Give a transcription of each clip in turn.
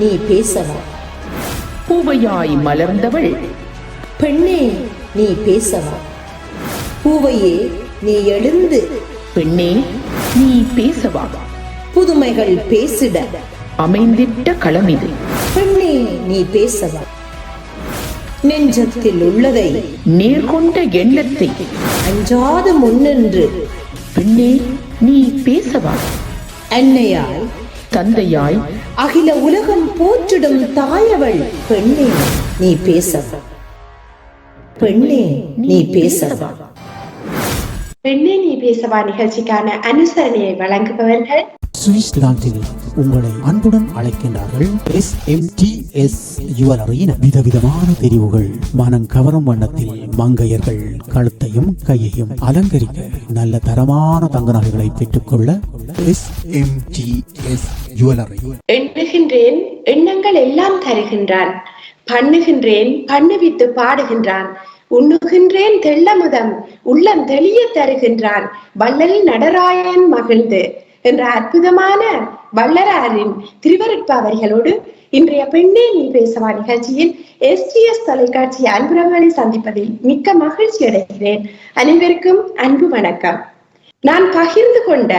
நீ பேசவா? பூவையாய் மலர்ந்தவள் பெண்ணே நீ பேசவா? பூவையே நீ எழுந்து பெண்ணே நீ பேசவா? புதுமைகள் பேசிட அமைந்திட்ட களமிது. பெண்ணே நீ பேசவா? நெஞ்சத்தில் உள்ளதை நேர்கொண்ட எண்ணத்தை அஞ்சாது முன்னின்று பெண்ணே நீ பேசவா? அன்னையாய் தந்தையாய் அகில உலகம் போற்றிடும் தாயவள் பெண்ணே நீ பேசவா? பெண்ணே நீ பேசவா? பெண்ணே நீ பேசவா நிகழ்ச்சிக்கான அனுசரணையை வழங்குபவர்கள் சுவிட்சர்லாந்தில் உங்களை அன்புடன் அழைக்கின்றார்கள். SMTS ஜுவல்லரியின் விதவிதமான தெரிவுகள், மனம் கவரும் வண்ணத்தில் மங்கையர்கள் கழுத்தையும் கையையும் அலங்கரிக்க நல்ல தரமான தங்க நகைகளை பெற்றுக்கொள்ள SMTS ஜுவல்லரி. எண்ணுகின்றேன் எண்ணங்கள் எல்லாம் தருகின்றான், பண்ணுகின்றேன் பண்ணுவித்து பாடுகின்றான், உண்ணுகின்றேன் தெள்ளமுதம் உள்ளம் தெளிய தருகின்றான், வள்ளல் நடராயன் மகிழ்ந்து என்ற அற்புதமான வள்ளலாரின் திருவருட்பாவரிகளோடு இன்றைய பெண்ணே நீ பேசவா நிகழ்ச்சியில் STS தொலைக்காட்சி அன்புறவுகளை சந்திப்பதில் மிக்க மகிழ்ச்சி அடைகிறேன். அனைவருக்கும் அன்பு வணக்கம். நான் பகிர்ந்து கொண்ட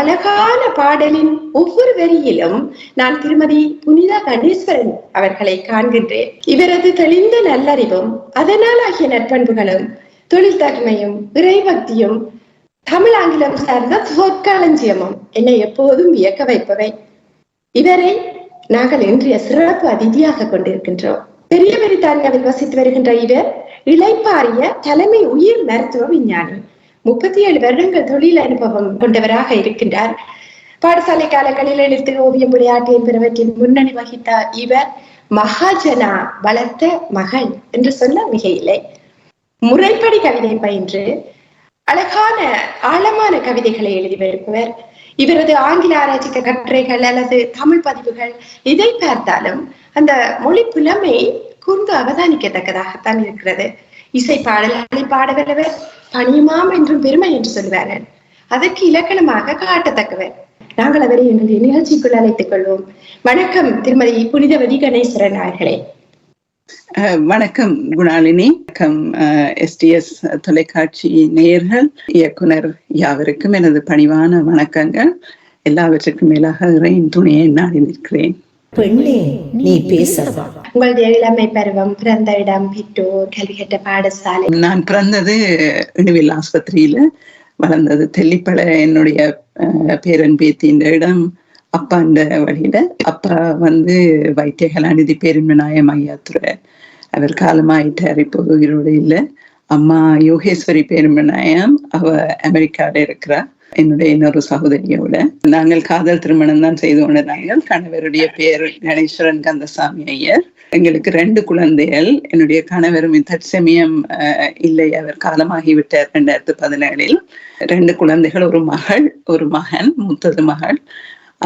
அழகான பாடலின் ஒவ்வொரு வரியிலும் நான் திருமதி புனிதா கணேஸ்வரன் அவர்களை காண்கின்றேன். இவரது தெளிந்த நல்லறிவும் அதனால் ஆகிய நற்பண்புகளும் தொழில் தகமையும் இறைபக்தியும் தமிழ் ஆங்கிலம் சார்ந்த சொற்களஞ்சியமும் என்னை எப்போதும் வியக்க வைப்பவை. இவரை நாங்கள் இன்றைய சிறப்பு அதிதியாக கொண்டிருக்கின்றோம். பெரிய பிரித்தானியாவில் வசித்து வருகின்ற இவர் இளைப்பாறிய தலைமை உயிர் மருத்துவ விஞ்ஞானி. 37 வருடங்கள் தொழில் அனுபவம் கொண்டவராக இருக்கின்றார். பாடசாலை காலங்களில் எழுத்து, ஓவியம், விளையாட்டு என்பவற்றின் முன்னணி வகித்த இவர் மகாஜனா வளர்த்த மகள் என்று சொல்ல மிகையில்லை. முறைப்படி கவிதை பயின்று அழகான ஆழமான கவிதைகளை எழுதி வருபவர். இவரது ஆங்கில ஆராய்ச்சி கட்டுரைகள் அல்லது தமிழ் பதிவுகள் எதை பார்த்தாலும் அந்த மொழி புலமை கூர்ந்து அவதானிக்கத்தக்கதாகத்தான் இருக்கிறது. இசை பாடல்களை பாடவல்லவர், பணியுமாம் என்றும் பெருமை என்று சொல்வார்கள். அதற்கு இலக்கணமாக காட்டத்தக்கவர். நாங்கள் அவரை எங்களுடைய நிகழ்ச்சிக்குள் அழைத்துக் கொள்வோம். வணக்கம் திருமதி புனிதவதி கணேஸ்வரன் அவர்களே. வணக்கம் குணாலினி. வணக்கம் STS தொலைக்காட்சி நேயர்கள், இயக்குனர் யாவருக்கும் எனது பணிவான வணக்கங்கள். எல்லாவற்றுக்கும் மேலாக இறையின் துணையை நாடி நிற்கிறேன். பெண்ணே நீ பேசவா? உங்களுடைய இளமை பருவம், பிறந்த இடம், பெற்றோர், கல்வி கற்ற பாடசாலை? நான் பிறந்தது இணுவில் ஆஸ்பத்திரியில, வளர்ந்தது தெல்லிப்பள. என்னுடைய பேரன் பேத்தின்ற இடம் அப்பாண்ட வழியில. அப்பா வைத்திய கலாநிதி பேரின்மநாயம் ஐயாத்துறை. அவர் காலமாயிட்டார், இப்போது உயிரோடு இல்லை. அம்மா யோகேஸ்வரி பேரின்மநாயம், அவ அமெரிக்கால இருக்கிறார். என்னுடைய இன்னொரு சகோதரியோட நாங்கள் காதல் திருமணம் தான் செய்து கொண்டிருந்தாங்க. கணவருடைய பேர் கணேஸ்வரன் கந்தசாமி ஐயர். எங்களுக்கு 2 குழந்தைகள். என்னுடைய கணவரும் தற்சமயம் இல்லை, அவர் காலமாகிவிட்டார் 2017. 2 குழந்தைகள், ஒரு மகள் ஒரு மகன். மூத்தது மகள்.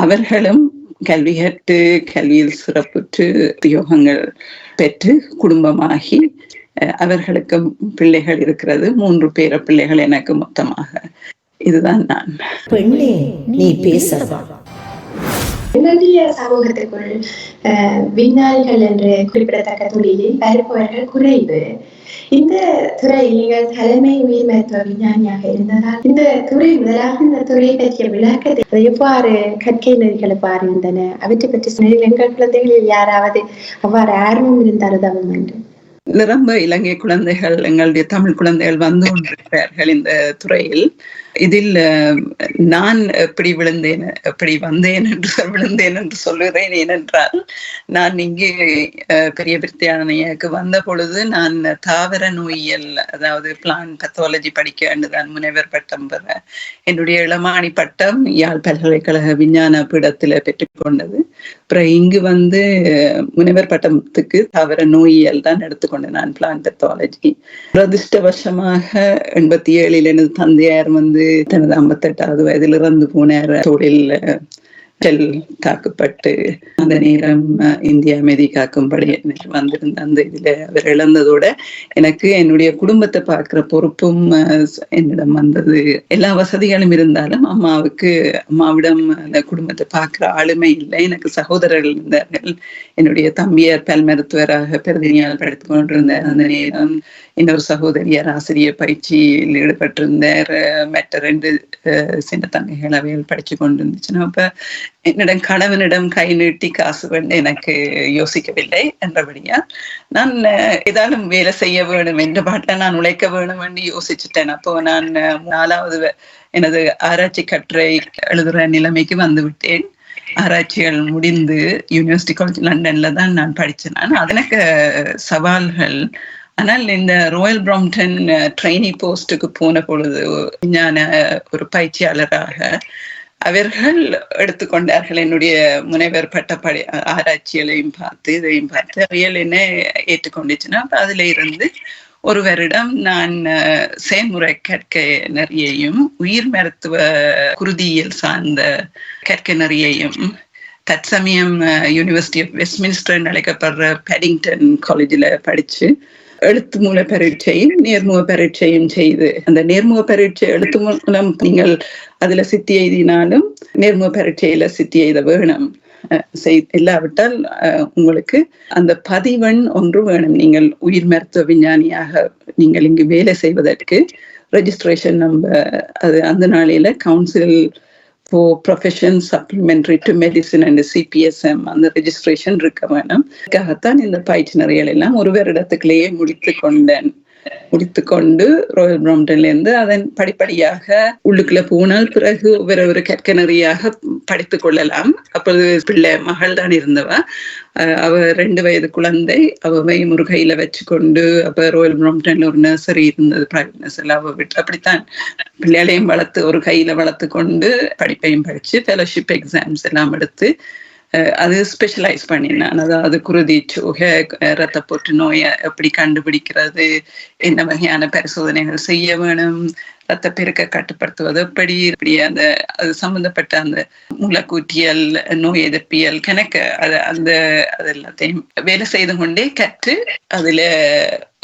அவர்களும் கல்வி கற்று கல்வியில் சிறப்புற்று உத்தியோகங்கள் பெற்று குடும்பமாகி அவர்களுக்கும் பிள்ளைகள் இருக்கிறது. 3 பேர பிள்ளைகள் எனக்கு மொத்தமாக. இதுதான் நான். பெண்ணே நீ பேசவா? என்னுடைய சமூகத்திற்குள் விஞ்ஞானிகள் என்று குறிப்பிடத்தக்க தொழிலில் பருப்பவர்கள் குறைவு. இந்த துறை நீங்கள் தலைமை உயிர் மருத்துவ விஞ்ஞானியாக இருந்ததால் இந்த துறை முதலாக இந்த துறை பற்றிய விளக்கத்தை எவ்வாறு கற்கை நெறிகள் எவ்வாறு இருந்தன, அவற்றை பற்றி எங்கள் குழந்தைகளில் யாராவது அவ்வாறு ஆர்வம் இருந்தால் உதவும் என்று. நிரம்ப இலங்கை குழந்தைகள், எங்களுடைய தமிழ் குழந்தைகள் வந்து கொண்டிருக்கிறார்கள் இந்த துறையில். இதில் நான் எப்படி வந்தேன் என்று சொல்லுகிறேன். ஏனென்றால் நான் இங்கே பெரிய பிரித்தானியாவுக்கு வந்த பொழுது நான் தாவர நோயியல், அதாவது பிளான்ட் பத்தாலஜி படிக்க வேண்டுதான் முனைவர் பட்டம் பெற. என்னுடைய இளமாணி பட்டம் யாழ் பல்கலைக்கழக விஞ்ஞான பீடத்தில் பெற்றுக்கொண்டது. அப்புறம் இங்கு முனைவர் பட்டத்துக்கு தாவர நோயியல் தான் எடுத்துக்கொண்டேன் நான், பிளான்ட் பத்தாலஜி. துரதிருஷ்டவசமாக 87 எனது தந்தையார் தனது 58வது வயதில் இறந்து போனார். தொழில் தாக்கப்பட்டு அந்த நேரம் இந்தியா அமைதி காக்கும்படி வந்திருந்த அந்த இதுல அவர் இழந்ததோட எனக்கு என்னுடைய குடும்பத்தை பார்க்கிற பொறுப்பும் என்னிடம் வந்தது. எல்லா வசதிகளும் இருந்தாலும் அம்மாவிடம் அந்த குடும்பத்தை பார்க்கிற ஆளுமை இல்லை. எனக்கு சகோதரர்கள் இருந்தார்கள். என்னுடைய தம்பியார் பல் மருத்துவராக பிரதிநிதியால் படித்துக் கொண்டிருந்தார். அந்த நேரம் இன்னொரு சகோதரியார் ஆசிரியர் பயிற்சியில் ஈடுபட்டிருந்தார். மற்ற 2 சின்ன தங்கைகள் அவைகள் படிச்சு கொண்டிருந்துச்சுன்னா அப்ப என்னிடம் கணவனிடம் கை நீட்டி காசு வேண்டு எனக்கு யோசிக்கவில்லை என்றபடியா நான் ஏதாலும் வேலை செய்ய வேணும் என்ற பாட்டில் நான் உழைக்க வேணும் என்று யோசிச்சுட்டேன். அப்போ நான் 4வது எனது ஆராய்ச்சி கட்டுரை எழுதுற நிலைமைக்கு வந்து விட்டேன். ஆராய்ச்சிகள் முடிந்து யூனிவர்சிட்டி காலேஜ் லண்டன்ல தான் நான் படிச்சேன். அது எனக்கு சவால்கள். ஆனால் இந்த ராயல் பிராம்டன் ட்ரெயினி போஸ்டுக்கு போன பொழுது விஞ்ஞான ஒரு பயிற்சியாளராக அவர்கள் எடுத்துக்கொண்டார்கள் என்னுடைய முனைவர் பட்ட ஆராய்ச்சிகளையும் பார்த்து இதையும் பார்த்து அவைகள் என்ன ஏற்றுக்கொண்டுச்சுன்னா அதுல இருந்து ஒரு வருடம் நான் செயல்முறை கற்கை நெறியையும் உயிர் மருத்துவ குருதியியல் சார்ந்த கற்கை நெறியையும் தற்சமயம் யூனிவர்சிட்டி ஆஃப் வெஸ்ட்மின்ஸ்டர் அழைக்கப்படுற பேடிங்டன் காலேஜில் படிச்சு எழுத்து மூல பரீட்சையும் நேர்முக பரீட்சையும் செய்து அந்த நேர்முக பரீட்சை எழுத்து மூலம் நீங்கள் அதுல சித்தி எழுதினாலும் நேர்முக பரீட்சையில சித்தி எழுத வேணும். இல்லாவிட்டால் உங்களுக்கு அந்த பதிவெண் ஒன்று வேணும். நீங்கள் உயிர் மருத்துவ விஞ்ஞானியாக நீங்கள் இங்கு வேலை செய்வதற்கு ரெஜிஸ்ட்ரேஷன் நம்பர் அது அந்த நாளையில council for profession supplementary to medicine and CPSM அந்த ரெஜிஸ்ட்ரேஷன் இருக்க வேணும். அதுக்காகத்தான் இந்த பயிற்சி நிறைய எல்லாம் ஒரு வருடத்துக்குள்ளேயே முடித்துக்கொண்டு ராயல் பிராம்டன்ல இருந்து அதன் படிப்படியாக உள்ளுக்குள்ள போனால் பிறகு ஒரு கற்கனறியாக படித்துக் கொள்ளலாம். அப்போது பிள்ளை மகள் தான் இருந்தவ. அவ 2 வயது குழந்தை. அவையும் ஒரு கையில வச்சுக்கொண்டு அப்ப ராயல் பிராம்டன்ல ஒரு நர்சரி இருந்தது, பிரைவேட் நர்சரி. அவ விட்டு அப்படித்தான் பிள்ளைகளையும் வளர்த்து ஒரு கையில வளர்த்து கொண்டு படிப்பையும் படிச்சு ஃபெலோஷிப் எக்ஸாம்ஸ் எல்லாம் எடுத்து அது ஸ்பெஷலைஸ் பண்ணினான். அதாவது குருதி சோகை, ரத்த புற்று நோயை எப்படி கண்டுபிடிக்கிறது, என்ன வகையான பரிசோதனைகள் செய்ய வேணும், ரத்த பெருக்க கட்டுப்படுத்துவது எப்படி, அந்த அது சம்பந்தப்பட்ட அந்த மூலக்கூற்றியல், நோய் எதிர்ப்பியல் கணக்கு அது எல்லாத்தையும் வேலை செய்து கொண்டே கற்று அதுல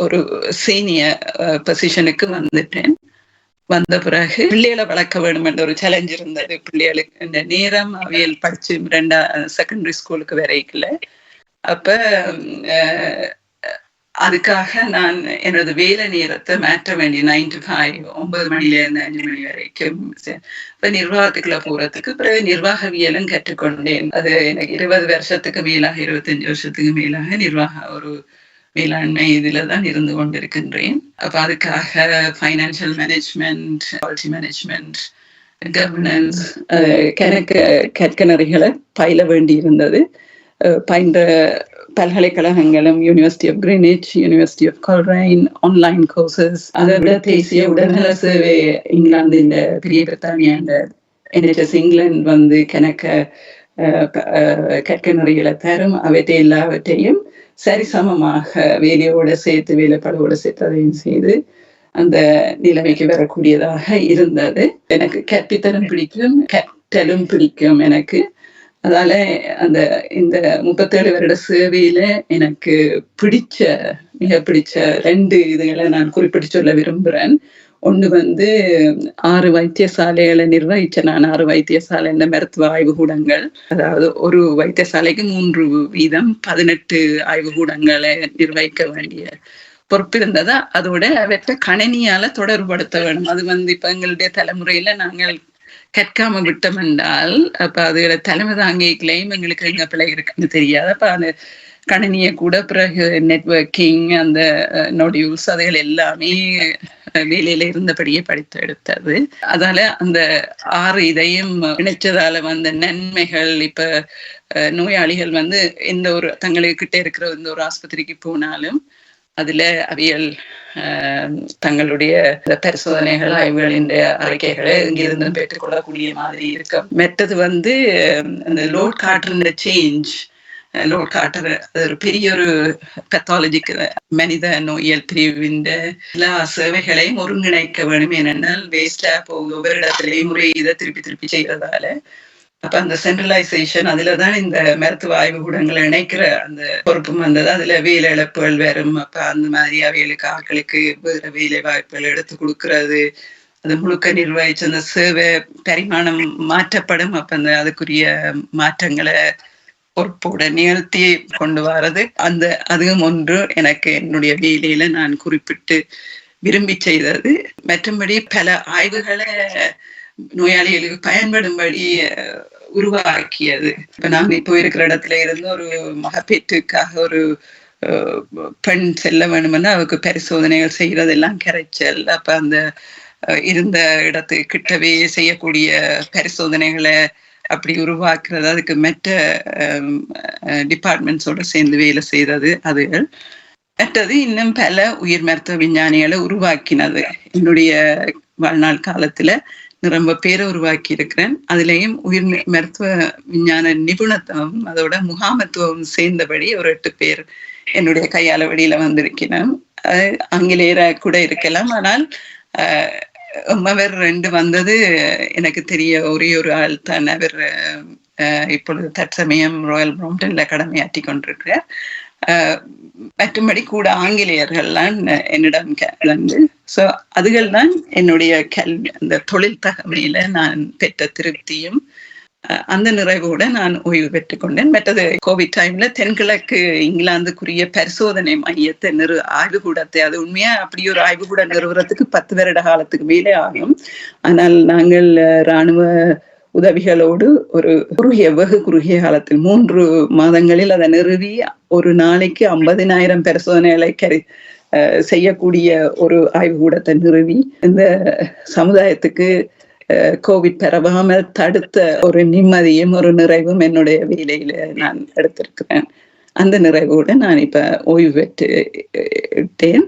ஒரு சீனியர் பொசிஷனுக்கு வந்துட்டேன். வந்த பிறகு பிள்ளைகளை வளர்க்க வேண்டும் என்ற ஒரு சேலஞ்ச் இருந்தது. பிள்ளைகளுக்கு இந்த நேரம் அவியல் படிச்சு 2 செகண்டரி ஸ்கூலுக்கு வரைக்கல. அப்ப அதுக்காக நான் எனது வேலை நேரத்தை மாற்ற வேண்டிய 9 to 5 9 மணிலேருந்து 5 மணி வரைக்கும் இப்ப நிர்வாகத்துக்குள்ள போறதுக்கு பிறகு நிர்வாகவியலும் கற்றுக்கொண்டேன். அது எனக்கு 20 வருஷத்துக்கு மேலாக 25 வருஷத்துக்கு மேலாக நிர்வாக ஒரு மேலாண்மை இதுலதான் இருந்து கொண்டிருக்கின்றேன். அப்ப அதுக்காக financial management, policy management, governance கற்கனறிகளை பயில வேண்டி இருந்தது. பயின்ற பல்கலைக்கழகங்களும் university of Greenwich, university of Coleraine, online courses, அதை விட தேசிய உடல்நல சேவை இங்கிலாந்து, இந்த பெரிய பிரித்தானியா, இந்த NHS இங்கிலாந்து வந்து கற்கனறிகளை தரும். அவற்றை எல்லாவற்றையும் சரிசமமாக வேலையோட சேர்த்து, வேலைப்பாடோட சேர்த்து அதையும் செய்து அந்த நிலைமைக்கு வரக்கூடியதாக இருந்தது. எனக்கு கற்பித்தலும் பிடிக்கும், கற்றலும் பிடிக்கும் எனக்கு. அதால இந்த 37 வருட சேவையில எனக்கு மிக பிடிச்ச 2 இதுகளை நான் குறிப்பிட்டு சொல்ல விரும்புறேன். ஒண்ணு வந்து 6 வைத்தியசாலைகளை நிர்வகிச்ச நான். 6 வைத்தியசாலை மருத்துவ ஆய்வுகூடங்கள், அதாவது ஒரு வைத்தியசாலைக்கு 3 வீதம் 18 ஆய்வுகூடங்களை நிர்வகிக்க வேண்டிய பொறுப்பு இருந்ததா. அதோட அவற்றை கணினியால தொடர்புபடுத்த வேணும். அது வந்து இப்ப எங்களுடைய தலைமுறையில நாங்கள் கற்காம விட்டோம் என்றால் அப்ப அதுகளை தலைமை தாங்கிக்கலையும் எங்களுக்கு எங்க பிள்ளை இருக்குன்னு தெரியாது. அப்ப அந்த கணினியை கூட பிறகு நெட்வொர்க்கிங், அந்த நொடியூல்ஸ், அதுகள் எல்லாமே வேலையில இருந்தபடியே படித்து எடுத்தது. அதால அந்த 6 இதையும் இணைச்சதால வந்த நன்மைகள், இப்ப நோயாளிகள் வந்து எந்த ஒரு தங்களுக்கிட்ட இருக்கிற எந்த ஒரு ஆஸ்பத்திரிக்கு போனாலும் அதுல அவியல் தங்களுடைய பரிசோதனைகள், ஆய்வுகளின் அறிக்கைகளை இங்கிருந்து பெற்றுக்கொள்ளக்கூடிய மாதிரி இருக்கும். மற்றது வந்து அந்த லோட் காட்டுற சேஞ்ச், லோட் காட்டுற ஒரு பெரிய ஒரு பெத்தாலஜிக்கு மனித நோயியல் பிரிவின் எல்லா சேவைகளையும் ஒருங்கிணைக்க வேணும். ஏனென்றால் வேஸ்டா போகுது, ஒவ்வொரு இடத்துலையும் முறை இதை திருப்பி செய்யறதால அப்ப அந்த சென்ட்ரலைசேஷன் அதுலதான் இந்த மருத்துவ ஆய்வுக்கூடங்களை இணைக்கிற அந்த பொறுப்பும் வந்தது. அதுல வேலை இழப்புகள் வரும். அப்ப அந்த மாதிரி அவைகளுக்கு ஆட்களுக்கு வேற வேலை வாய்ப்புகள் எடுத்து கொடுக்கறது, அது முழுக்க நிர்வகிச்சு அந்த சேவை பரிமாணம் மாற்றப்படும். அப்ப அந்த அதுக்குரிய மாற்றங்களை பொறுப்போட நிகழ்த்தி கொண்டு வர்றது, அதுவும் ஒன்று எனக்கு என்னுடைய வேலையில நான் குறிப்பிட்டு விரும்பி செய்தது. மற்றபடி பல ஆய்வுகளை நோயாளிகளுக்கு பயன்படும்படி உருவாக்கியது. இப்ப நாங்க இப்போ இருக்கிற இடத்துல இருந்து ஒரு மகப்பேற்றுக்காக ஒரு பெண் செல்ல வேணும்னா அவருக்கு பரிசோதனைகள் செய்யறதெல்லாம் கரைச்சல். அப்ப அந்த இருந்த இடத்துக்கு கிட்டவே செய்யக்கூடிய பரிசோதனைகளை அப்படி உருவாக்குறது, அதுக்கு மற்ற டிபார்ட்மெண்ட்ஸோட சேர்ந்து வேலை செய்தது. அதுகள் மற்றது இன்னும் பல உயிர் மருத்துவ விஞ்ஞானிகளை உருவாக்கினது. என்னுடைய வாழ்நாள் காலத்துல ரொம்ப பேரை உருவாக்கி இருக்கிறேன். அதுலேயும் உயிர் மருத்துவ விஞ்ஞான நிபுணத்துவம் அதோட முகாமத்துவம் சேர்ந்தபடி ஒரு 8 பேர் என்னுடைய கையாள வழியில வந்திருக்கிறேன். ஆங்கிலேயர கூட இருக்கலாம். ஆனால் அவர் 2 வந்தது எனக்கு தெரிய ஒரே ஒரு ஆள் தான். அவர் இப்பொழுது தற்சமயம் ராயல் பிராம்ப்டன்ல கடமையாற்றி கொண்டிருக்கிறார். மற்றும்படி கூட ஆங்கிலேயர்கள்லாம் என்னிடம் கலந்து, ஸோ அதுகள் தான் என்னுடைய கல்வி, அந்த தொழில் தகமையில நான் பெற்ற திருப்தியும் அந்த நிறைவோட நான் ஓய்வு பெற்றுக் கொண்டேன். மற்றது கோவிட் டைம்ல தென்கிழக்கு இங்கிலாந்துக்குரிய பரிசோதனை மையத்தை ஆய்வுக்கூடத்தை, அது உண்மையா அப்படி ஒரு ஆய்வுக்கூட நிறுவனத்துக்கு 10 வருட காலத்துக்கு மேலே ஆகும். ஆனால் நாங்கள் இராணுவ உதவிகளோடு ஒரு வெகு குறுகிய காலத்தில் 3 மாதங்களில் அதை நிறுவி ஒரு நாளைக்கு 50,000 பரிசோதனைகளை செய்யக்கூடிய ஒரு ஆய்வுக்கூடத்தை நிறுவி இந்த சமுதாயத்துக்கு கோவிட் பரவாமல் தடுத்த ஒரு நிம்மதியும் ஒரு நிறைவும் என்னுடைய வேலையில நான் எடுத்திருக்கிறேன். அந்த நிறைவோடு நான் இப்ப ஓய்வு பெற்றுட்டேன்.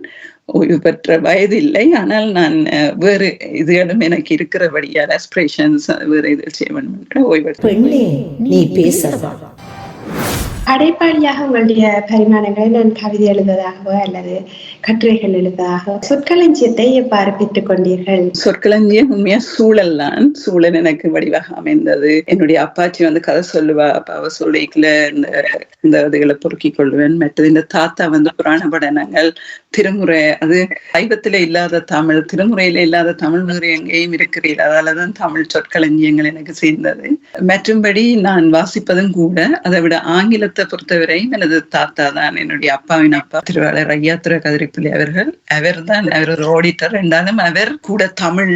ஓய்வு பெற்ற வயது இல்லை, ஆனால் நான் வேறு இதுகளும் எனக்கு இருக்கிறபடியால் அஸ்பிரேஷன்ஸ் வேறு இதில் செய்ய வேண்டும். ஓய்வு பெண்ணே நீ பேசவா? அடைப்பாளியாக உங்களுடைய பரிமாணங்களை நான் கவிதை எழுதுவதாகவோ அல்லது கட்டுரைகள் எழுதுவதாக சொற்களஞ்சியத்தை எவ்வாறு பெற்றுக் கொண்டீர்கள்? சொற்களஞ்சியம் உண்மையா சூழல் தான். சூழல் எனக்கு வடிவாக அமைந்தது. என்னுடைய அப்பாச்சி கதை சொல்லுவா. அப்ப அவ சொல்லிக்கல இந்த இதுகளை பொறுக்கிக் கொள்வேன். மற்றது இந்த தாத்தா புராண படனங்கள், திருமுறை, அது சைவத்தில இல்லாத தமிழ், திருமுறையில இல்லாத தமிழ் வேறு எங்கேயும் இருக்கிறீர்கள். அதாலதான் தமிழ் சொற்களஞ்சியங்கள் எனக்கு சேர்ந்தது. மற்றும்படி நான் வாசிப்பதும் கூட. அதை விட ஆங்கிலத்தை பொறுத்தவரையும் எனது தாத்தா தான், என்னுடைய அப்பாவின் அப்பா திருவாளர் ஐயாத்துரை கதிரிப்பிள்ளை அவர்கள். அவர் ஒரு ஆடிட்டர். ரெண்டாலும் அவர் கூட தமிழ்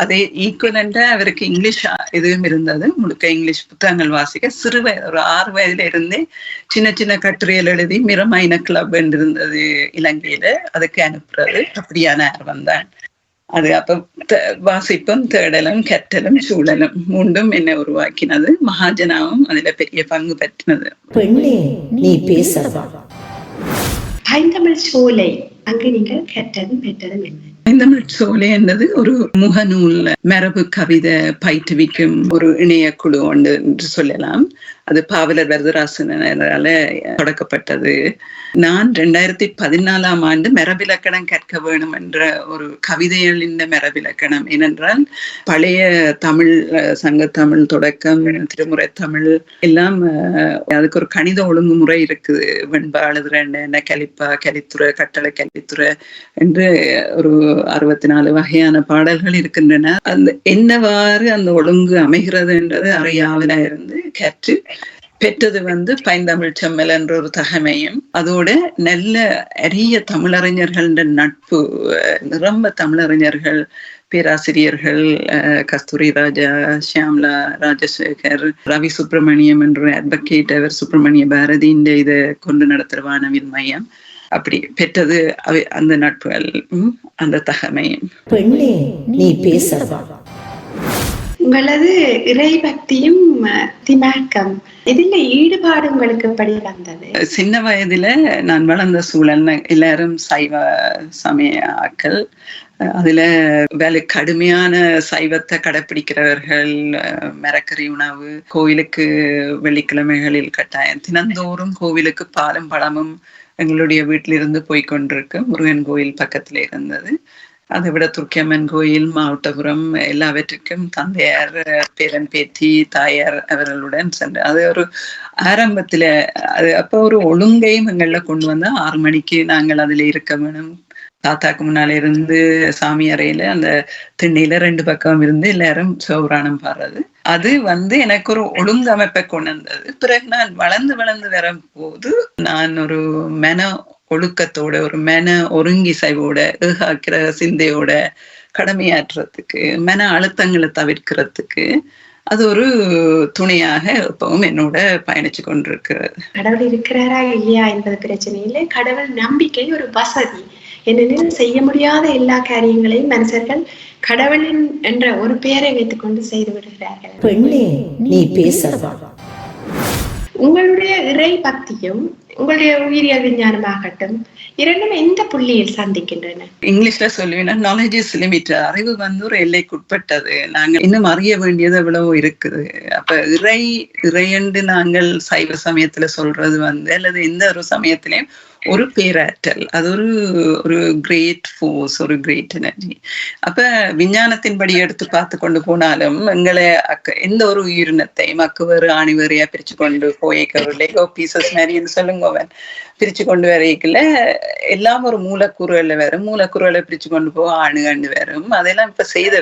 அதே ஈக்குவலண்டா அவருக்கு இங்கிலீஷ் எதுவும் இருந்தது. முழுக்க இங்கிலீஷ் புத்தகங்கள் வாசிக்க சிறு வயது, ஒரு 6 வயதுல இருந்தே சின்ன சின்ன கட்டுரைகள் எழுதி மிரமைன கிளப் என்று இருந்தது இலங்கையில, அதுக்கு அனுப்புறது. அப்படியான ஆர்வம் தான் அது. அப்ப வாசிப்பும் தேடலும் கற்றலும் சூழலும் மூன்றும் என்னை உருவாக்கினது. மகாஜனாவும் அதுல பெரிய பங்கு பெற்றினது. பெண்ணே நீ பேசவா? பைந்தமிழ் சோலை, அங்கு நீங்கள் கற்றதும் பெற்றதும் என்ன? பைந்தமிழ் சோலை என்பது ஒரு முகநூல் மரபு கவிதை பயிற்றுவிக்கும் ஒரு இணைய குழு ஒன்று என்று சொல்லலாம். அது பாவலர் வரதராசனால தொடக்கப்பட்டது. நான் 2014ஆம் ஆண்டு மரபிலக்கணம் கற்க வேணும் என்ற ஒரு கவிதைகளின் மரபிலக்கணம். ஏனென்றால் பழைய தமிழ், சங்க தமிழ் தொடக்கம், திருமுறை தமிழ் எல்லாம் அதுக்கு ஒரு கணித ஒழுங்குமுறை இருக்குது. வெண்பா எழுதுறேன், கலிப்பா, கலித்துறை, கட்டளை கலித்துறை என்று ஒரு 64 வகையான பாடல்கள் இருக்கின்றன. அந்த என்னவாறு அந்த ஒழுங்கு அமைகிறது என்றது அறியாவலா இருந்து கற்று பெற்றது பைந்தமிழ் செம்மல் என்ற ஒரு தகமையும், அதோட நல்ல அரிய தமிழறிஞர்கள் நட்பு, நிரம்ப தமிழறிஞர்கள், பேராசிரியர்கள், கஸ்தூரி ராஜா, ஷியாம்லா ராஜசேகர், ரவி சுப்பிரமணியம் என்ற அட்வொகேட், அவர் சுப்பிரமணிய பாரதியின் இதை கொண்டு நடத்துகிற வானவில் மையம். அப்படி பெற்றது அந்த நட்புகள், அந்த தகமையும். பெண்ணே நீ பேசவா? உங்களது இறைபக்தியும் திமாக்கம், இதுல ஈடுபாடு உங்களுக்கு எப்படி வந்தது? சின்ன வயதுல நான் வளர்ந்த சூழல் எல்லாரும் சைவ சமய ஆக்கள். அதுல கடுமையான சைவத்தை கடைப்பிடிக்கிறவர்கள். மரக்கறி உணவு, கோவிலுக்கு வெள்ளிக்கிழமைகளில் கட்டாயம் தினந்தோறும் கோவிலுக்கு பாலும் பழமும் எங்களுடைய வீட்டிலிருந்து போய்கொண்டிருக்கு. முருகன் கோயில் பக்கத்துல இருந்தது. அதை விட துர்க்கியம்மன் கோயில், மாவட்டபுரம் எல்லாவற்றுக்கும் தந்தையார், பேரன் பேத்தி, தாயார் அவர்களுடன் சென்று அது ஒரு ஆரம்பத்துல அது அப்போ ஒரு ஒழுங்கையும் எங்கள்ல கொண்டு வந்தா 6 மணிக்கு நாங்கள் அதுல இருக்க வேணும். தாத்தாக்கு முன்னால இருந்து சாமி அறையில அந்த திண்ணையில 2 பக்கம் இருந்து எல்லாரும் சௌராணம் பாடுறது. அது எனக்கு ஒரு ஒழுங்கமைப்பை கொண்டு வந்தது. பிறகு நான் வளர்ந்து வரும் போது நான் ஒரு ஒழுக்கத்தோட, ஒரு ஒருங்கிசைவோட, ஏகாக்கிர சிந்தையோட கடமையாற்றுறதுக்கு, மன அழுத்தங்களை தவிர்க்கிறதுக்கு அது ஒரு துணையாக எப்பவும் என்னோட பயணிச்சு கொண்டிருக்கிறது. கடவுள் இருக்கிறாரா இல்லையா என்பது பிரச்சனை இல்லை. கடவுள் நம்பிக்கை ஒரு வசதி. ஏனெனில் செய்ய முடியாத எல்லா காரியங்களையும் மனுஷர்கள் கடவுளின் என்ற ஒரு பெயரை வைத்துக் கொண்டு செய்து விடுகிறார்கள். பெண்ணே நீ பேசவா? உங்களுடைய இறை பக்தியும் உங்களுடைய உயிரியல் விஞ்ஞானமாகட்டும் இரண்டும் எந்த புள்ளியில் சந்திக்கின்றன? இங்கிலீஷ்ல சொல்லுவேன்னா நாலேஜ் இஸ் லிமிட். அறிவு ஒரு எல்லைக்குட்பட்டது. நாங்கள் இன்னும் அறிய வேண்டியது எவ்வளவோ இருக்குது. அப்ப இறையண்டு நாங்கள் சைவ சமயத்துல சொல்றது அல்லது எந்த ஒரு சமயத்திலையும் ஒரு பேராற்றல், அது ஒரு கிரேட் ஃபோர்ஸ், ஒரு கிரேட் எனர்ஜி. அப்ப விஞ்ஞானத்தின்படி எடுத்து பார்த்து கொண்டு போனாலும் எங்களை எந்த ஒரு உயிரினத்தையும் அக்குவேறு ஆணிவேறையா பிரிச்சு கொண்டு போய்க்க ஒரு லெகோ பீசஸ் மாதிரின்னு சொல்லுங்க பிரிச்சு கொண்டு வரைக்கல எல்லாம் ஒரு மூலக்கூறுகள்ல வரும். மூலக்கூறுகளை பிரிச்சு கொண்டு போக அணு வரும். அதெல்லாம் இப்ப செய்த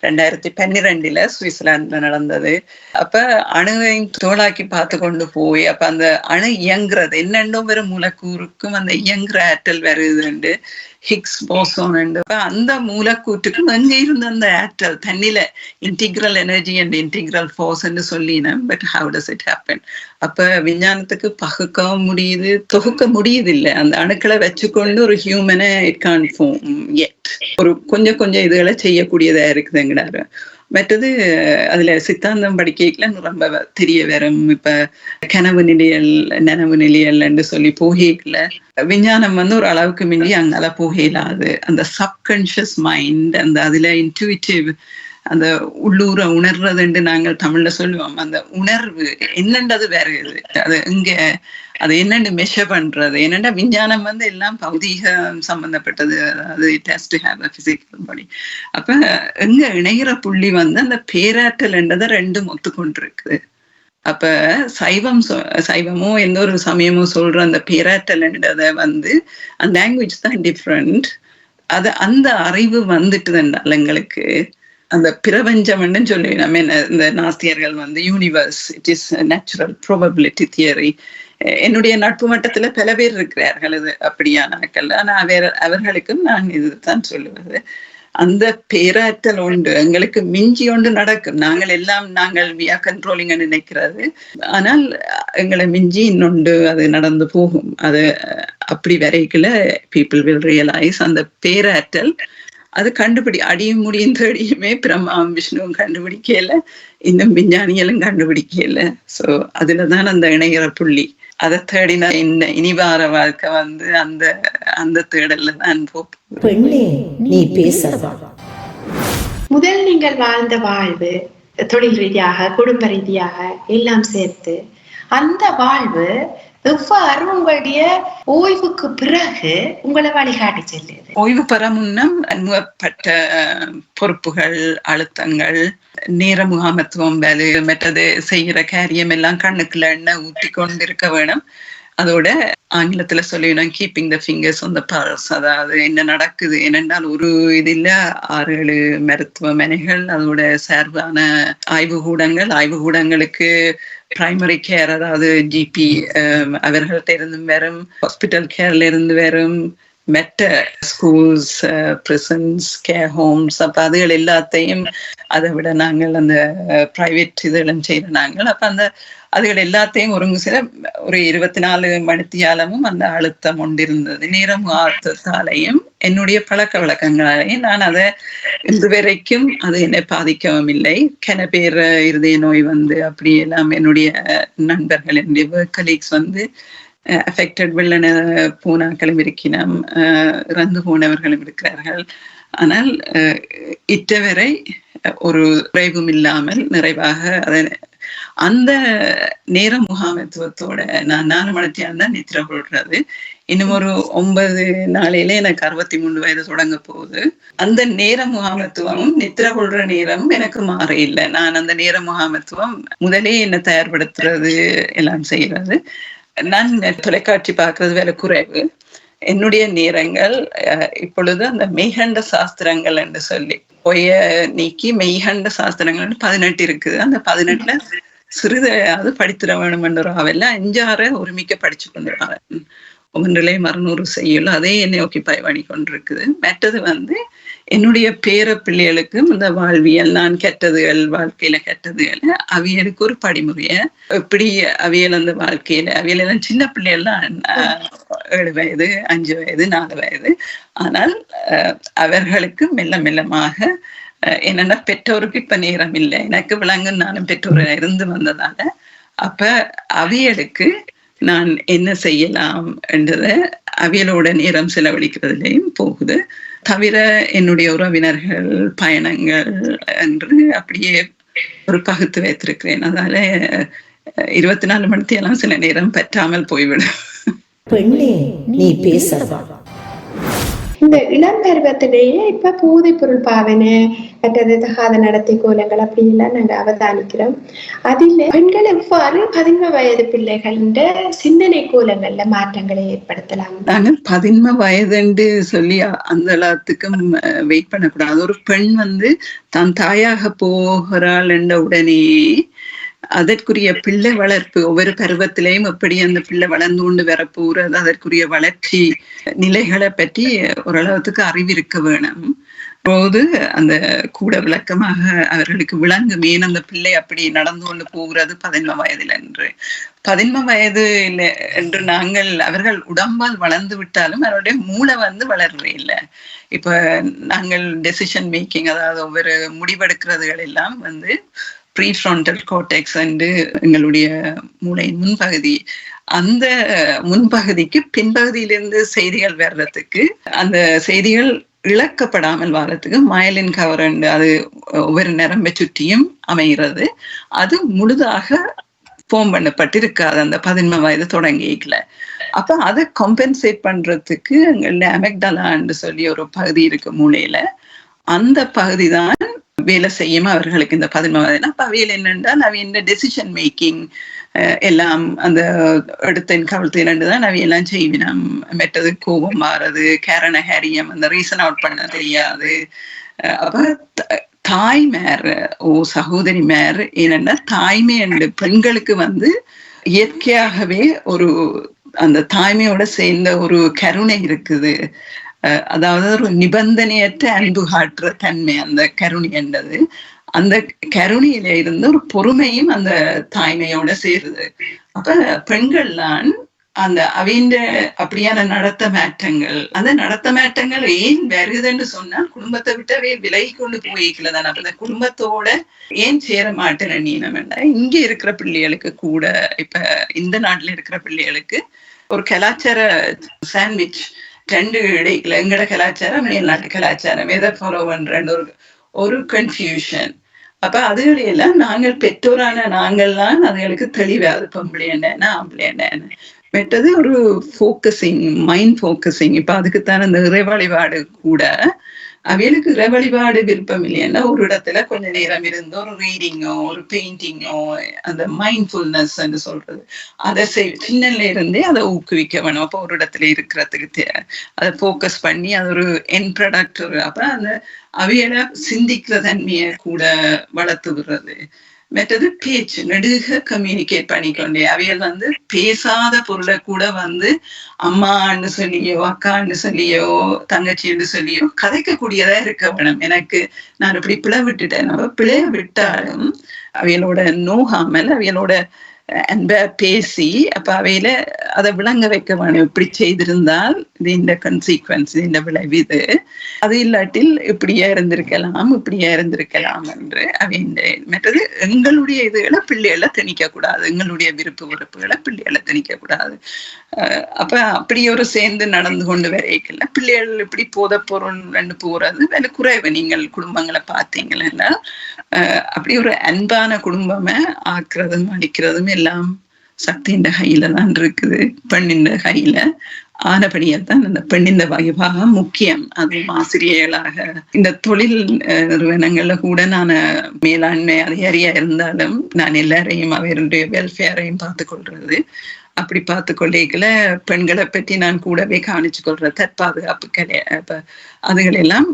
2012 சுவிட்சர்லாந்துல நடந்தது. அப்ப அணுவையும் தோளாக்கி பார்த்து கொண்டு போய் அப்ப அந்த அணு இயங்குறது என்னென்னும் வெறும் மூலக்கூறுக்கும் அந்த இயங்குற ஆற்றல் வருது. ஹிக்ஸ் போசோன் அந்த மூலக்கூற்றுக்கும் அங்கே இருந்த அந்த ஆற்றல் தண்ணில integral energy and integral force என்று சொல்லினேன். But how does it happen? அப்ப விஞ்ஞானத்துக்கு பகுக்கவும் முடியுது, தொகுக்க முடியுது இல்லை. அந்த அணுக்களை வச்சுக்கொண்டு ஒரு ஹியூமனை இட் கான்ட் ஃபார்ம் யெட். ஒரு கொஞ்சம் இதுகளை செய்யக்கூடியதா இருக்குதுங்கிறாரு. மற்றது அதுல சித்தாந்தம் படிக்கல ரொம்ப தெரிய வரும். இப்ப கனவு நிலையல், நனவு நிலையல் என்று சொல்லி போகல விஞ்ஞானம் ஒரு அளவுக்கு மிஞ்சி அங்கால போகலாது. அந்த சப்கான்ஷியஸ் மைண்ட், அந்த அதுல இன்ட்யூட்டிவ், அந்த உள்ளூர உணர்றதுன்னு நாங்கள் தமிழ்ல சொல்லுவோம். அந்த உணர்வு என்னன்றது வேற இது. அது இங்க அது என்னன்னு மெஷர் பண்றது என்னன்னா விஞ்ஞானம் எல்லாம் பௌதீக சம்பந்தப்பட்டது. அதாவது it has to have a physical body. அப்ப எங்க இணைகிற புள்ளி அந்த பேராற்றல் என்றதை ரெண்டும் ஒத்துக்கொண்டிருக்குது. அப்ப சைவமோ எந்த ஒரு சமயமோ சொல்ற அந்த பேராற்றல் என்றதை அந்த லாங்குவேஜ் தான் டிஃப்ரெண்ட். அது அந்த அறிவு வந்துட்டுதுன்றால் எங்களுக்கு அந்த பிரபஞ்சம்னு சொல்லி நம்ம இந்த நாஸ்தியர்கள் universe it is natural probability theory. என்னுடைய நட்பு மட்டத்துல பல பேர் இருக்கிறார்கள் இது அப்படியானாக்கள். ஆனா அவர்களுக்கும் நான் இதுதான் சொல்லுவது, அந்த பேராற்றல் உண்டு, எங்களுக்கு மிஞ்சி ஒன்று நடக்கும். நாங்கள் we are controlling நினைக்கிறது, ஆனால் எங்களை மிஞ்சி இன்னொன்று அது நடந்து போகும். அது அப்படி வரைக்குள்ள people will realize அந்த பேராற்றல் அது அடியும் முடியும் தேடியுமே பிரம்மாவும் விஷ்ணுவும் கண்டுபிடிக்கல, இன்னும் விஞ்ஞானிகளும் கண்டுபிடிக்கல. சோ அதுலதான் அந்த இணைகிற புள்ளி. அதை தேடினா இனி வார வாழ்க்கை அந்த தேடல்ல தான் போகும். பெண்ணே நீ பேசவா? முதல் நீங்கள் வாழ்ந்த வாழ்வு, தொழில் ரீதியாக குடும்ப ரீதியாக எல்லாம் சேர்த்து அந்த வாழ்வு எவ்வாறு உங்களுடைய ஓய்வுக்கு பிறகு உங்களை வழிகாட்டி செல்லுது? ஓய்வு பெற முன்னம் அனுபவப்பட்ட பொறுப்புகள், அழுத்தங்கள், நேர முகாமத்துவம், வேலை, மற்றது செய்யற காரியம் எல்லாம் கண்ணுக்குள்ள எண்ணெய் ஊற்றி கொண்டிருக்க வேணும். அதோட ஆங்கிலத்துல சொல்லிடணும் keeping the fingers on the pulse. அதாவது என்ன நடக்குது என்னென்றால் ஒரு இதில் 6-7 மருத்துவமனைகள், அதோட சார்பான ஆய்வுகூடங்களுக்கு பிரைமரி கேர், அதாவது ஜிபி அவர்கள்ட்ட இருந்து வரும், ஹாஸ்பிட்டல் கேர்ல இருந்து வரும், மெட்ட ஸ்கூல்ஸ், பிரிசன்ஸ், கேர் ஹோம்ஸ். அப்ப அதுகள் எல்லாத்தையும் அதை விட நாங்கள் அந்த பிரைவேட் இதெல்லாம் செய்யற நாங்கள். அப்ப அதுகள் எல்லாத்தையும் ஒரு 24 மணித்தியாலமும் அந்த அழுத்தம் கொண்டிருந்தது. நேரம் ஆழ்த்தத்தாலையும் என்னுடைய பழக்க வழக்கங்களாலையும் நான் அதை இன்று வரைக்கும் அது என்னை பாதிக்கவும் இல்லை. கன பேர் இருதய நோய் அப்படி எல்லாம் என்னுடைய நண்பர்கள், என்னுடைய ஒர்க் கலீக்ஸ் அஃபெக்டட் வெள்ளன போனாக்களும் இருக்கிறோம், இறந்து போனவர்களும் இருக்கிறார்கள். ஆனால் இட்டவரை ஒரு குறைவும் இல்லாமல் நிறைவாக அதை அந்த நேர முகாமைத்துவத்தோட நான் 4 மணித்தியான் தான் நித்திர கொள்றது. இன்னும் ஒரு 9 நாளையில எனக்கு 63 வயது தொடங்க போகுது. அந்த நேர முகாமைத்துவமும் நித்திர கொள்ற நேரமும் எனக்கு மாற இல்லை. நான் அந்த நேர முகாமைத்துவம் முதலே என்ன தயார்படுத்துறது எல்லாம் செய்யறது. நான் தொலைக்காட்சி பார்க்கறது வேலை குறைவு. என்னுடைய நேரங்கள் இப்பொழுது அந்த மெய்கண்ட சாஸ்திரங்கள் என்று சொல்லி பொய்ய நீக்கி மெய்கண்ட சாஸ்திரங்கள் 18 இருக்குது. அந்த 18ல சிறிதையாவது படித்திட வேணும் என்ற ஆவல்ல 5-6 ஒருமிக்க படிச்சு கொண்டு வரேன். 100 செய்யுள் அதே என்னை ஒக்கிப்பாய் பண்ணி கொண்டிருக்குது. மற்றது என்னுடைய பேர பிள்ளைகளுக்கும் இந்த வாழ்வியல் நான் கெட்டதுகள் வாழ்க்கையில கெட்டதுகள் அவியலுக்கு ஒரு படிமுறைய எப்படி அவியல் அந்த வாழ்க்கையில அவியல் எல்லாம் சின்ன பிள்ளைகள் தான் 7 வயது 5 வயது 4 வயது. ஆனால் அவர்களுக்கு மெல்ல மெல்லமாக என்னன்னா பெற்றோருக்கு இப்ப நேரம் இல்லை. எனக்கு விளங்கு நானும் பெற்றோர இருந்து வந்ததால அப்ப அவியலுக்கு நான் என்ன செய்யலாம் என்றத அவியலோட நேரம் செலவழிக்கிறதுலையும் போகுது. தவிர என்னுடைய உறவினர்கள் பயணங்கள் என்று அப்படியே ஒரு பகுத்து வைத்திருக்கிறேன். அதனால 24 மணித்தியெல்லாம் சில நேரம் பற்றாமல் போய்விடும். பெண்ணே நீ பேசவா. இந்த இளம் பருவத்திலேயே இப்ப போதைப் பொருள் பாவனை மற்றது தகாத நடத்தை கோலங்கள் அப்படி எல்லாம் நாங்க அவதானிக்கிறோம். அதில் பெண்கள் எவ்வாறு 11 வயது பிள்ளைகளின் சிந்தனை கோலங்கள்ல மாற்றங்களை ஏற்படுத்தலாம்? நாங்க 11 வயதுன்னு சொல்லி அந்த எல்லாத்துக்கும் வெயிட் பண்ணக்கூடாது. ஒரு பெண் தான் தாயாக போகிறாள் என்ற உடனே அதற்குரிய பிள்ளை வளர்ப்பு ஒவ்வொரு பருவத்திலையும் எப்படி அந்த பிள்ளை வளர்ந்து கொண்டு வரப்போறது அதற்குரிய வளர்ச்சி நிலைகளை பற்றி ஓரளவுக்கு அறிவிருக்க வேணும். போது அந்த கூட விளக்கமாக அவர்களுக்கு விளங்கும் ஏன் அந்த பிள்ளை அப்படி நடந்து கொண்டு போகிறது 11 வயதில் என்று. 11 வயது இல்லை என்று அவர்கள் உடம்பால் வளர்ந்து விட்டாலும் அவருடைய மூளை வளர்றே இல்லை. இப்ப நாங்கள் டெசிஷன் மேக்கிங் அதாவது ஒவ்வொரு முடிவெடுக்கிறதுகள் எல்லாம் ப்ரீஃப்ரான்டல் கோர்டெக்ஸ் என்று எங்களுடைய மூளையின் முன்பகுதி. அந்த முன்பகுதிக்கு பின்பகுதியிலிருந்து செய்திகள் வர்றதுக்கு அந்த செய்திகள் இழக்கப்படாமல் வர்றதுக்கு மயலின் கவர் அது ஒவ்வொரு நரம்பை சுற்றியும் அமைகிறது. அது முழுதாக ஃபார்ம் பண்ணப்பட்டிருக்காது அந்த 11 வயது தொடங்கிக்கல. அப்ப அதை காம்பன்சேட் பண்றதுக்கு எங்களுடைய அமெக்டலான்னு சொல்லி ஒரு பகுதி இருக்கு மூளையில. அந்த பகுதி தான் வேலை செய்யும் அவர்களுக்கு இந்த 11 வயதுனா. அப்ப அவையில் என்னென்றால் அவையின் டெசிஷன் மேக்கிங் எல்லாம் அந்த எடுத்தேன் கவிழ்த்தேன் தான் அவையெல்லாம் செய்வினம். மெட்டது கோபம் மாறது கேரண ஹேரியம் அந்த ரீசன் அவுட் பண்ண தெரியாது. அப்ப தாய்மேர் சகோதரி மேர் என்னன்னா தாய்மை என்று பெண்களுக்கு இயற்கையாகவே ஒரு அந்த தாய்மையோட சேர்ந்த ஒரு கருணை இருக்குது. அதாவது ஒரு நிபந்தனையற்ற அன்பு காட்டுற தன்மை அந்த கருணை என்றது. அந்த கருணையில இருந்து ஒரு பொறுமையும் அந்த தாய்மையோட சேருது. அப்ப பெண்கள்லாம் அந்த அவைந்த அப்படியான நடத்த மாற்றங்கள் அந்த நடத்த மாற்றங்கள் ஏன் வருதுன்னு சொன்னா குடும்பத்தை விட்டவே விலகி கொண்டு போய்க்கலதான். அப்ப இந்த குடும்பத்தோட ஏன் சேர மாட்டேன் நீனம் இங்க இருக்கிற பிள்ளைகளுக்கு கூட இப்ப இந்த நாட்டுல இருக்கிற பிள்ளைகளுக்கு ஒரு கலாச்சார சாண்ட்விச் 2 இடைக்குல எங்கட கலாச்சாரம் மேல்நாட்டு கலாச்சாரம் எதை ஃபாலோ பண்றேன்னு ஒரு கன்ஃபியூஷன். அப்ப அதுகளெல்லாம் நாங்கள் பெற்றோரான நாங்கள்லாம் அதுகளுக்கு தெளிவாது பொம்பளை என்னன்னா ஆம்பளை என்னன்னு மெட்டது ஒரு ஃபோக்கஸிங் மைண்ட் ஃபோக்கஸிங். இப்ப அதுக்குத்தான அந்த இறை வழிபாடு கூட அவைகளுக்கு இறை வழிபாடு விருப்பம் இல்லைன்னா ஒரு இடத்துல கொஞ்ச நேரம் இருந்து ஒரு ரீடிங்கோ ஒரு பெயிண்டிங்கோ அந்த மைண்ட்ஃபுல்னஸ் சொல்றது அதை சின்னல இருந்தே அதை ஊக்குவிக்க வேணும். அப்போ ஒரு இடத்துல இருக்கிறதுக்கு அதை ஃபோக்கஸ் பண்ணி அது ஒரு என் ப்ராடக்ட். அப்ப அந்த அவையில சிந்திக்கிற தன்மையை கூட வளர்த்து விடுறது. மற்றது பேச்சு நெடுக கம்யூனிகேட் பண்ணிக்கொண்டே அவைகள் பேசாத பொருளை கூட அம்மான்னு சொல்லியோ அக்கான்னு சொல்லியோ தங்கச்சின்னு சொல்லியோ கதைக்கக்கூடியதா இருக்க வேணும். எனக்கு நான் இப்படி பிழை விட்டுட்டேன். நம்ம பிழைய விட்டாலும் அவைகளோட நோகாமல் அவைகளோட அன்ப பேசி அப்ப அவையில அதை விளங்க வைக்க வேணும். இப்படி செய்திருந்தால் இது இந்த கன்சீக்வன்ஸ், இந்த விளைவு இது, அது இல்லாட்டில் இப்படியா இருந்திருக்கலாம் என்று அவைஇந்த மற்றது எங்களுடைய இதுகளை பிள்ளைகளை திணிக்க கூடாது, எங்களுடைய விருப்பு வெறுப்புகளை பிள்ளைகளை திணிக்க கூடாது. அப்ப அப்படி ஒரு சேர்ந்து நடந்து கொண்டு வரைக்கல பிள்ளைகள் இப்படி போத பொருள் போறது வேலை குறைவு. நீங்கள் குடும்பங்களை பார்த்தீங்கன்னா அப்படி ஒரு அன்பான குடும்பமே ஆக்குறதும் அடிக்கிறதும் எல்லாம் சக்தியின் கையில தான் இருக்குது. பெண்ணின் கையில ஆனபடியத்தான் அந்த பெண்ணின் வைபாகம் முக்கியம். அதுவும் ஆசிரியர்களாக இந்த தொழில் நிறுவனங்கள்ல கூட நான் மேலாண்மை அதிகாரியா இருந்தாலும் நான் எல்லாரையும் அவருடைய வெல்ஃபேரையும் பார்த்து கொள்றது. அப்படி பார்த்து கொள்ளைகளை பெண்களை பற்றி நான் கூடவே கவனிச்சு கொள்றேன். தற்பாதுகாப்பு அதுகளெல்லாம்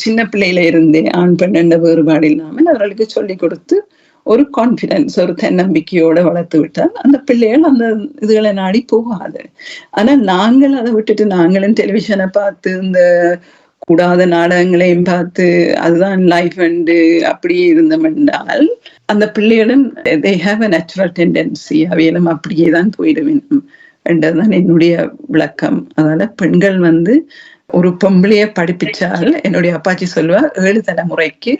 சின்ன பிள்ளையில இருந்தே ஆண் பெண் என்ற வேறுபாடு இல்லாமல் அவர்களுக்கு சொல்லிக் கொடுத்து ஒரு கான்பிடன்ஸ், ஒரு தன்னம்பிக்கையோட வளர்த்து விட்டால் அந்த பிள்ளைகள் அந்த இதுகளை நாடி போகாது. ஆனா நாங்கள் அதை விட்டுட்டு நாங்களும் டெலிவிஷனை பார்த்து இந்த கூடாத நாடகங்களையும் பார்த்து அதுதான் லைஃப் என்று அப்படியே இருந்தோம் என்றால் அந்த பிள்ளைகளும் they have a natural tendency, அவையிலும் அப்படியே தான் போயிட வேண்டும் என்றதுதான் என்னுடைய விளக்கம். அதனால பெண்கள் ஒரு பொம்பளைய படிப்பிச்சால் என்னுடைய அப்பாச்சி சொல்லுவா 7 தலைமுறைக்கு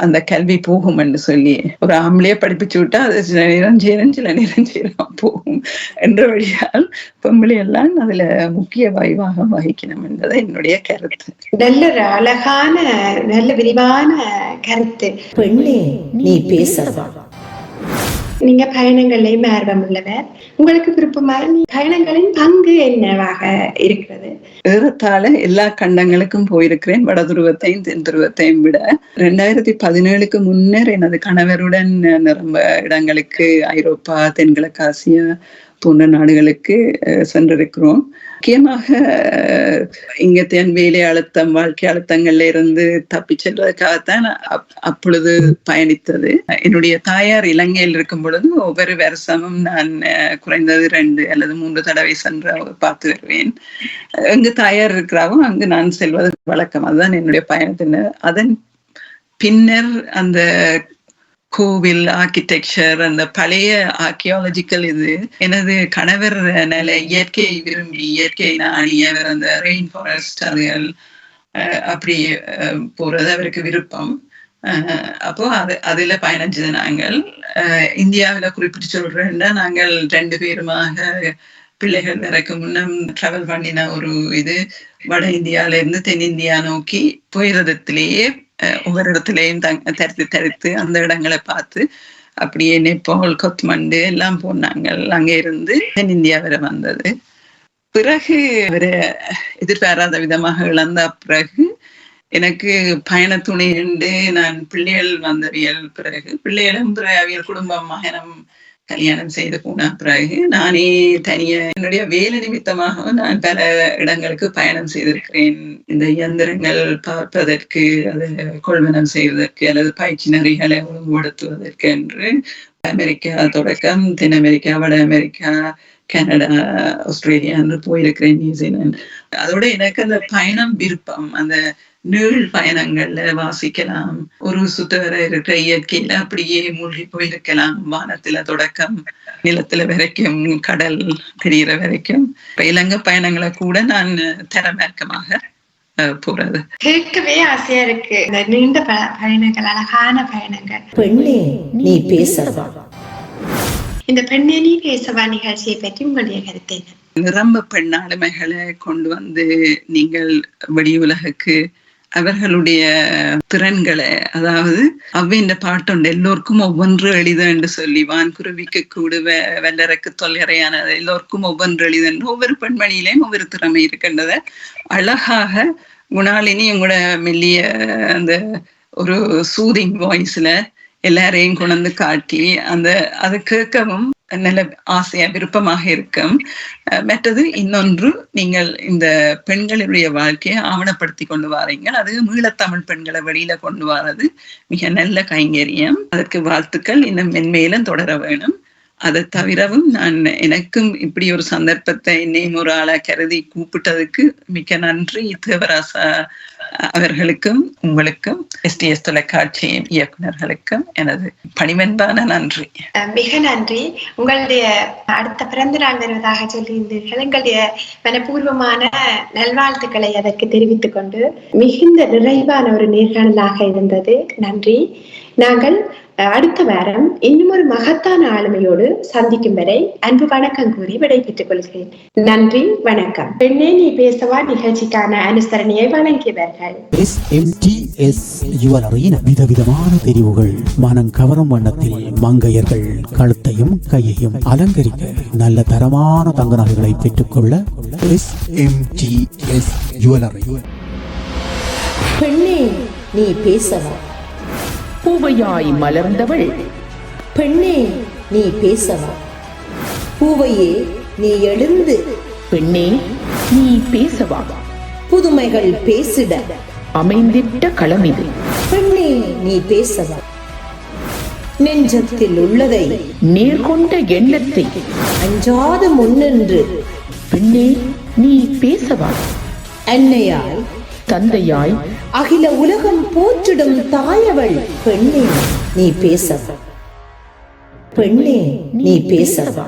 அந்த கல்வி போகும் என்று சொல்லி, ஒரு ஆம்பளைய படிப்பிச்சு விட்டா அது சில நேரம் சேரம் போகும் என்ற வழியால் பொம்பளை எல்லாம் அதுல முக்கிய வாய்வாக வகிக்கணும் என்பது என்னுடைய கருத்து. நல்ல ஒரு அழகான நல்ல விரிவான கருத்து. பெண்ணே நீ பேசவா? நீங்க பயணங்களையும் ஆர்வம் உள்ளவர், உங்களுக்கு விருப்பமான பயணங்களின் பங்கு என்னவாக இருக்கிறது? ஏறத்தாழ எல்லா கண்டங்களுக்கும் போயிருக்கிறேன், வட துருவத்தையும் தென் துருவத்தையும் விட. 2017 முன்னர் எனது கணவருடன் நிரம்ப இடங்களுக்கு ஐரோப்பா, தென்கிழக்கு ஆசியா போன்ற நாடுகளுக்கு சென்றிருக்கிறோம். முக்கியமாக இங்க வேலை அழுத்தம், வாழ்க்கை அழுத்தங்கள்ல இருந்து தப்பி செல்வதற்காகத்தான் அப்பொழுது பயணித்தது. என்னுடைய தாயார் இலங்கையில் இருக்கும் பொழுது ஒவ்வொரு வருஷமும் நான் குறைந்தது 2 அல்லது 3 தடவை சென்று பார்த்து வருவேன். எங்கு தாயார் இருக்கிறாவோ அங்கு நான் செல்வது வழக்கம். அதுதான் என்னுடைய பயணத்தின். அதன் பின்னர் அந்த கோவில் ஆர்கிடெக்சர், அந்த பழைய ஆர்கியாலஜிக்கல் இது எனது கணவர் நல்ல இயற்கையை விரும்பி இயற்கை நாணி அவர் அந்த ரெயின் ஃபாரஸ்ட் அதுகள் அப்படி போறது அவருக்கு விருப்பம். அப்போ அதுல பயணிச்சது. நாங்கள் இந்தியாவில குறிப்பிட்டு சொல்றேன்னா நாங்கள் 2 பேருமாக பிள்ளைகள் வரைக்கும் முன்னம் டிராவல் பண்ணின ஒரு இது வட இந்தியால இருந்து தென்னிந்தியா நோக்கி போயிறதுலேயே ஒவ்வொரு இடத்துலையும் தரித்து அந்த இடங்களை பார்த்து அப்படியே நேபாள், கொத்மண்டு எல்லாம் போனாங்க. அங்க இருந்து தென்னிந்தியா வரை வந்தது. பிறகு அவரை எதிர்பாராத விதமாக இழந்த பிறகு எனக்கு பயண துணை உண்டு. நான் பிள்ளைகள் வந்தவியல் பிறகு பிள்ளைகளும் அவியல் குடும்பம் மகனம் கல்யாணம் செய்து போன பிறகு நானே தனிய என்னுடைய வேலை நிமித்தமாக நான் பல இடங்களுக்கு பயணம் செய்திருக்கிறேன். இந்த இயந்திரங்கள் பார்ப்பதற்கு, அதை கொள்வனம் செய்வதற்கு அல்லது பயிற்சி நெறிகளை ஒழுங்குபடுத்துவதற்கு என்று அமெரிக்கா தொடக்கம் தென் அமெரிக்கா, வட அமெரிக்கா, கனடா, ஆஸ்திரேலியா என்று போயிருக்கிறேன், நியூசிலாந்து. அதோட எனக்கு அந்த பயணம் விருப்பம். அந்த நீள் பயணங்கள்ல வாசிக்கலாம், ஒரு சுத்தவர இருக்கிற இயற்கையில அப்படியே மூழ்கி போயிருக்கலாம். வானத்துல தொடக்கம் நிலத்துல வரைக்கும், கடல் தெரிகிற வரைக்கும். இலங்கை பயணங்களை கூட நான் தரமேற்கமாக போறது. கேட்கவே ஆசையா இருக்கு. இந்த நீண்ட பயணங்கள், அழகான பயணங்கள். பெண்ணே நீ பேசவா? இந்த பெண்ணே நீ பேசவா நிகழ்ச்சியை பற்றி உங்களுடைய கருத்து என்ன? நிரம்ப பெண் ஆளுமைகளை கொண்டு நீங்கள் வெளி உலகுக்கு அவர்களுடைய திறன்களை, அதாவது அவ்வின்ற பாட்டுண்டு எல்லோருக்கும் ஒவ்வொன்று எளிது என்று சொல்லி, வான்குருவிக்கு கூடு வெள்ளருக்கு தொல்லையான எல்லோருக்கும் ஒவ்வொன்று எளிது என்று ஒவ்வொரு பெண்மணியிலையும் ஒவ்வொரு திறமை இருக்கின்றத அழகாக குணாலினி உங்களோட மெல்லிய அந்த ஒரு சூதிங் வாய்ஸ்ல எல்லாரையும் கொண்டு காட்டி அது கேட்கவும் நல்ல ஆசையா விருப்பமாக இருக்கும். மற்றது இன்னொன்று, நீங்கள் இந்த பெண்களுடைய வாழ்க்கையை ஆவணப்படுத்தி கொண்டு வாரீங்க. அது மீளத்தமிழ் பெண்களை வெளியில கொண்டு வர்றது மிக நல்ல கைங்கரியம். அதற்கு வாழ்த்துக்கள். இன்னும் மென்மேலும் தொடர வேணும். அதை தவிரவும் எனக்கும் இப்படி ஒரு சந்தர்ப்பத்தை என்னையும் ஒரு ஆளா கருதி கூப்பிட்டதுக்கு மிக்க நன்றி. தேவராசா அவர்களுக்கும் உங்களுக்கும் STS தொலைக்காட்சியின் இயக்குநர்களுக்கும் எனது பணிவன்பான நன்றி. மிக நன்றி. உங்களுடைய அடுத்த பிறந்த நாள் வருவதாக சொல்லியிருந்தீர்கள். எங்களுடைய மனப்பூர்வமான நல்வாழ்த்துக்களை அதற்கு தெரிவித்துக் கொண்டு மிகுந்த நிறைவான ஒரு நேர்காணலாக இருந்தது. நன்றி. நாங்கள் அடுத்த வாரம் இன்னும் ஒரு மகத்தான ஆளுமையோடு சந்திக்கும் வரை அன்பு வணக்கம் கூறி விடைபெற்றுக் கொள்கிறேன். நன்றி, வணக்கம். பெண்ணே நீ பேசவா நிகழ்ச்சிக்கான அனுசரணையை வழங்கியவர்கள் SMTS ஜுவல்லரியின் விதவிதமான தெரிவுகள், மனம் கவரும் வண்ணத்தில் மங்கையர்கள் கழுத்தையும் கையையும் அலங்கரிக்க நல்ல தரமான தங்க நகைகளை பெற்றுக்கொள்ள SMTS ஜுவல்லரி. பெண்ணே நீ பேசவா, பூவையாய் மலர்ந்தவள், பெண்ணே நீ பேசவா, பூவையே நீ எழுந்து, பெண்ணே நீ பேசவா, புதுமைகள் பேசிட அமைந்திட்ட களமிது, பெண்ணே நீ பேசவா, நெஞ்சத்தில் உள்ளதை நேர்கொண்ட எண்ணத்தை அஞ்சாது முன்னின்று, பெண்ணே நீ பேசவா, அன்னையாய் தந்தையாய் அகில உலகம் போற்றிடும் தாயவள், பெண்ணே நீ பேசவா, பெண்ணே நீ பேசவா.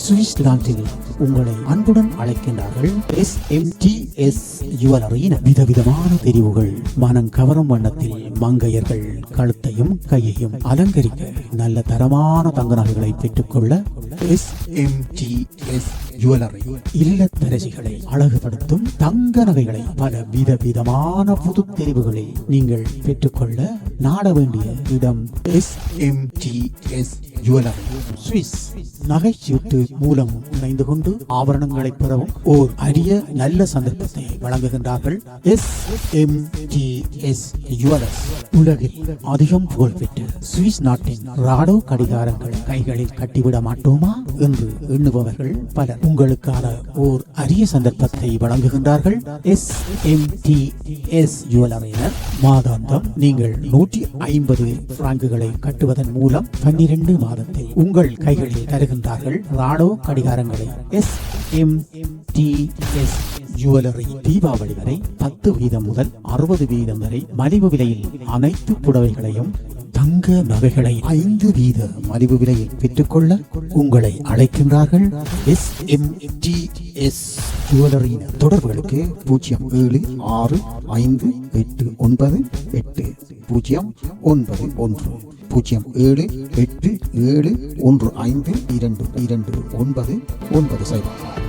சுவிஸ் நாட்டில் உங்களை அன்புடன் அழைக்கின்றார்கள் SMTS ஜுவல்லரியின் விதவிதமான தெரிவுகள், மனம் கவரும் வண்ணத்தில் மங்கையர்கள் கழுத்தையும் கையையும் அலங்கரிக்க நல்ல தரமான தங்க நகைகளை பெற்றுக்கொள்ள SMTS ஜுவல்லரி. இல்லத்தரசிகளை அழகுபடுத்தும் தங்க நகைகளை பல விதவிதமான புது தெரிவுகளை நீங்கள் பெற்றுக்கொள்ள நாட வேண்டிய இடம் SMTS ஜுவல்லரி. சுவிஸ் நகைச்சீட்டு மூலம் இணைந்து கொண்டு ஆபரணங்களை பெறவும் ஓர் அரிய நல்ல சந்தர்ப்பத்தை வழங்குகின்றார்கள் SMTS ஜுவல்லர்ஸ். உலகில் அதிகம் புகழ்பெற்ற சுவிஸ் நாட்டின் ராடோ கடிகாரங்களை கைகளில் கட்டிவிட மாட்டோமா என்று எண்ணுபவர்கள் பலர். உங்களுக்கான ஓர் அரிய சந்தர்ப்பத்தை வழங்குகின்றார்கள் SMTS ஜுவல்லரியினர். மாதாந்தம் நீங்கள் 150 பிராங்குகளை கட்டுவதன் மூலம் 12 மாதத்தில் உங்கள் கைகளில் தருகின்றார்கள் ராடோ கடிகாரங்களை. SMTS ஜுவல்லரி தீபாவளி வரை 10% முதல் 60% வரை மலிவு விலையில் அனைத்து புடவைகளையும் தங்க நகைகளை 5% மலிவு விலையில் பெற்றுக்கொள்ள உங்களை அழைக்கின்றார்கள் SMTS ஜுவல்லரி. தொடர்புகளுக்கு 0765898091 0787152229.